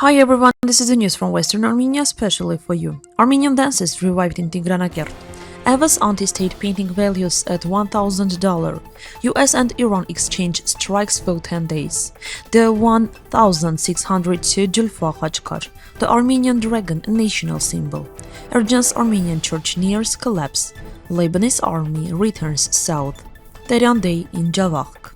Hi everyone, this is the news from Western Armenia, especially for you. Armenian dances revived in Tigranakert. Ava's anti-state painting values at $1,000. US and Iran exchange strikes for 10 days. The 1602 Julfa Khachkar, the Armenian dragon, a national symbol. Ergen's Armenian church nears collapse. Lebanese army returns south. Terian day in Javakhk.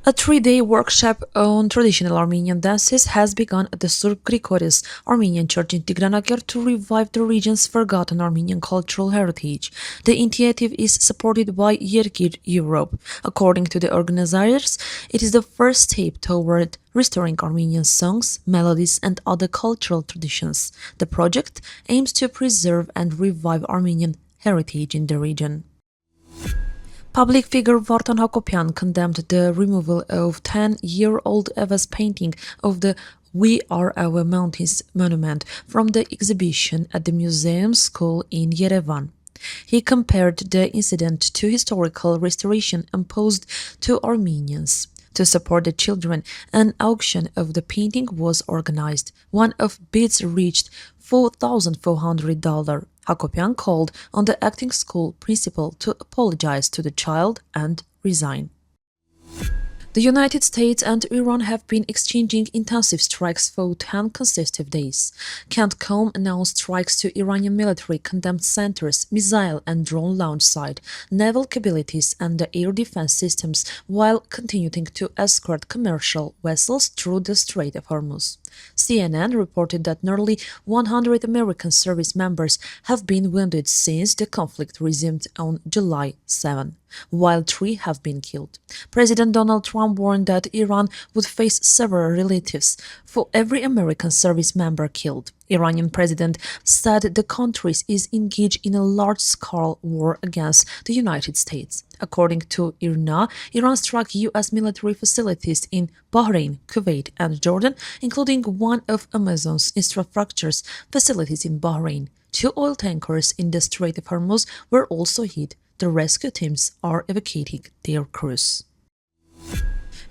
A three-day workshop on traditional Armenian dances has begun at the Surp Grigoris Armenian Church in Tigranakert to revive the region's forgotten Armenian cultural heritage. The initiative is supported by Yergen Europe. According to the organizers, it is the first step toward restoring Armenian songs, melodies, and other cultural traditions. The project aims to preserve and revive Armenian heritage in the region. Public figure Vartan Hakopian condemned the removal of 10-year-old Ava's painting of the We Are Our Mountains monument from the exhibition at the museum school in Yerevan. He compared the incident to historical restoration imposed to Armenians. To support the children, an auction of the painting was organized. One of bids reached $4,400. Hakopian called on the acting school principal to apologize to the child and resign. The United States and Iran have been exchanging intensive strikes for 10 consecutive days. CENTCOM announced strikes to Iranian military condemned centers, missile and drone launch site, naval capabilities and the air defense systems, while continuing to escort commercial vessels through the Strait of Hormuz. CNN reported that nearly 100 American service members have been wounded since the conflict resumed on July 7, while 3 have been killed. President Donald Trump warned that Iran would face several relatives for every American service member killed. Iranian president said the country is engaged in a large-scale war against the United States. According to IRNA, Iran struck U.S. military facilities in Bahrain, Kuwait, and Jordan, including one of Amazon's infrastructure facilities in Bahrain. 2 oil tankers in the Strait of Hormuz were also hit. The rescue teams are evacuating their crews.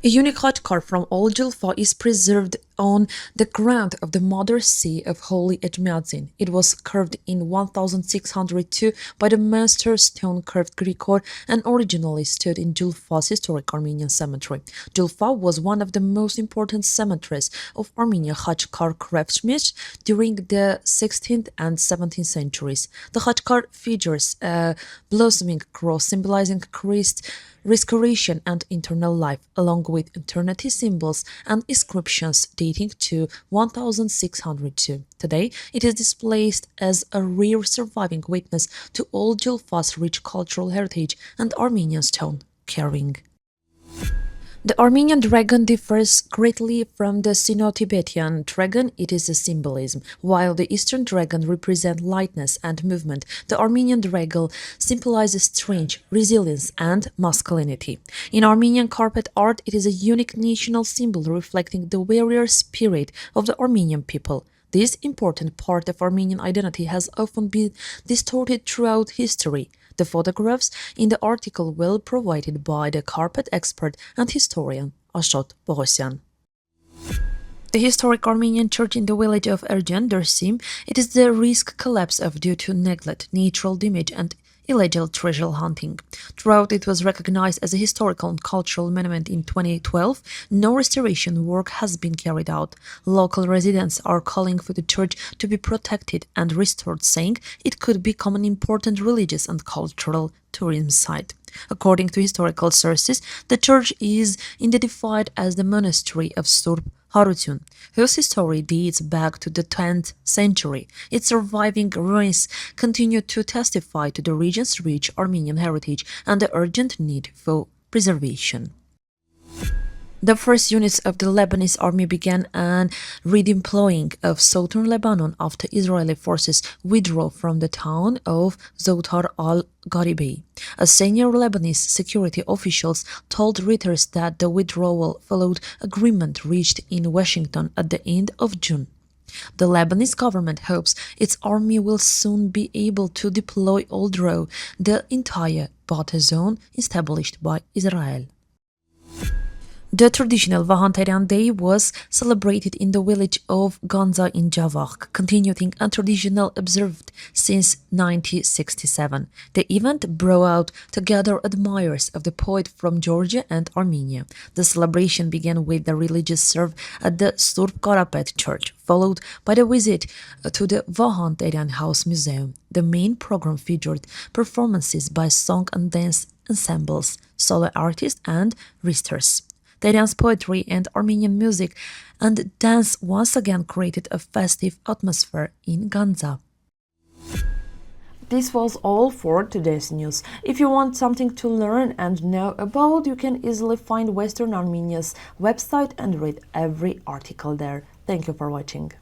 A unique Khachkar from Old Julfa is preserved on the ground of the Mother See of Holy Etchmiadzin. It was carved in 1602 by the master stone-carved Grigor and originally stood in Julfa's historic Armenian cemetery. Julfa was one of the most important cemeteries of Armenian Khachkar craftsmanship during the 16th and 17th centuries. The Khachkar features a blossoming cross symbolizing Christ's restoration and eternal life, along with eternity symbols and inscriptions dating to 1602. Today, it is displayed as a rare surviving witness to Old Julfa's rich cultural heritage and Armenian stone carving. The Armenian dragon differs greatly from the Sino-Tibetan dragon. It is a symbolism. While the Eastern dragon represents lightness and movement, the Armenian dragon symbolizes strength, resilience, and masculinity. In Armenian carpet art, it is a unique national symbol reflecting the warrior spirit of the Armenian people. This important part of Armenian identity has often been distorted throughout history. The photographs in the article were provided by the carpet expert and historian Ashot Bogosyan. The historic Armenian church in the village of Ergen, Dersim, it is the risk collapse of due to neglect, natural damage, and illegal treasure hunting. Throughout it was recognized as a historical and cultural monument in 2012, no restoration work has been carried out. Local residents are calling for the church to be protected and restored, saying it could become an important religious and cultural tourism site. According to historical sources, the church is identified as the monastery of Surp Harutun, whose history dates back to the 10th century. Its surviving ruins continue to testify to the region's rich Armenian heritage and the urgent need for preservation. The first units of the Lebanese army began an redeploying of southern Lebanon after Israeli forces withdrew from the town of Zotar al-Garibay. A senior Lebanese security officials told Reuters that the withdrawal followed agreement reached in Washington at the end of June. The Lebanese government hopes its army will soon be able to deploy although the entire buffer zone established by Israel. The traditional Terian Day was celebrated in the village of Ganza in Javakhk, continuing a traditional observed since 1967. The event brought out together admirers of the poet from Georgia and Armenia. The celebration began with the religious service at the Surp Karapet church, followed by the visit to the Terian House Museum. The main program featured performances by song and dance ensembles, solo artists, and reciters. Terian's poetry and Armenian music and dance once again created a festive atmosphere in Ganza. This was all for today's news. If you want something to learn and know about, you can easily find Western Armenia's website and read every article there. Thank you for watching.